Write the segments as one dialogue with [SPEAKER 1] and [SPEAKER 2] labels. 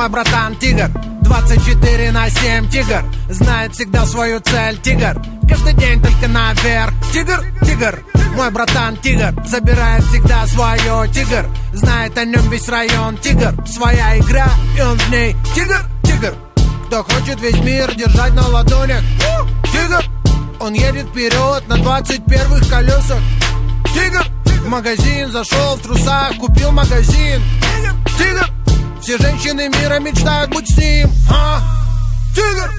[SPEAKER 1] Мой братан тигр, 24/7 тигр, знает всегда свою цель тигр, каждый день только наверх. Тигр, тигр, мой братан тигр, забирает всегда свое тигр, знает о нем весь район тигр, своя игра и он в ней тигр, тигр. Кто хочет весь мир держать на ладонях, тигр, он едет вперед на 21-х колесах. Тигр, в магазин зашел в трусах, купил магазин. Тигр, все женщины мира мечтают быть с ним. Тигр,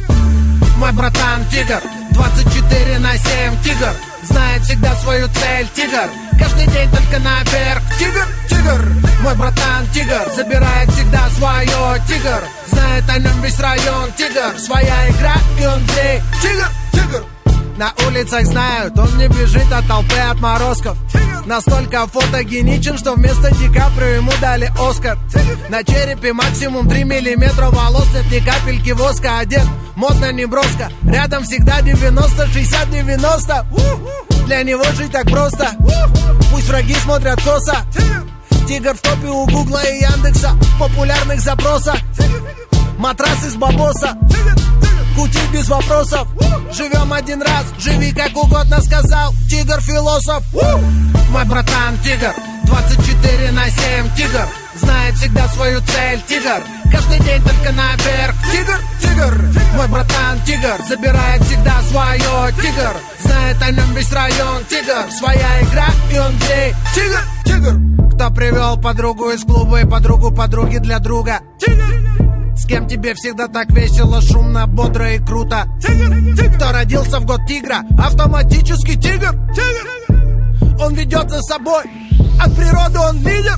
[SPEAKER 1] мой братан тигр, 24/7 тигр, знает всегда свою цель тигр, каждый день только наверх. Тигр, тигр, мой братан тигр, забирает всегда свое тигр, знает о нем весь район тигр, своя игра и он в ней. Тигр, тигр, на улицах знают, он не бежит от толпы отморозков. Настолько фотогеничен, что вместо Ди Каприо ему дали Оскар. На черепе максимум 3 миллиметра волос, нет ни капельки воска, одет модно, не броско. Рядом всегда 90, 60, 90. Для него жить так просто, пусть враги смотрят косо. Тигр в топе у Гугла и Яндекса, в популярных запросах. Матрас из бабоса, кутить без вопросов. Живем один раз, живи как угодно, сказал тигр философ. Мой братан тигр, 24/7 тигр, знает всегда свою цель тигр, каждый день только наверх. Тигр, тигр, мой братан тигр, забирает всегда свое тигр, знает о нем весь район тигр, своя игра и он в ней. Тигр, тигр, кто привел подругу из клуба и подругу подруги для друга. С кем тебе всегда так весело, шумно, бодро и круто. Кто родился в год тигра, автоматически тигр. Он ведет за собой, от природы он лидер.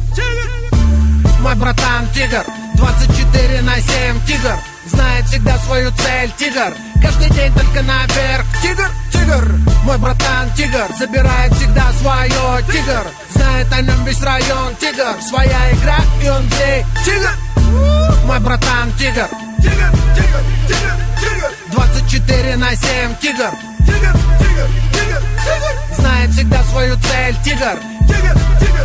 [SPEAKER 1] Мой братан тигр, 24/7 тигр, знает всегда свою цель тигр, каждый день только наверх. Тигр, тигр, мой братан тигр, забирает всегда свое тигр, знает о нем весь район тигр, своя игра и он в ней. Тигр, мой братан тигр, тигр, тигр, тигр, тигр, 24/7 тигр, тигр, тигр, тигр, тигр, знает всегда свою цель тигр, тигр.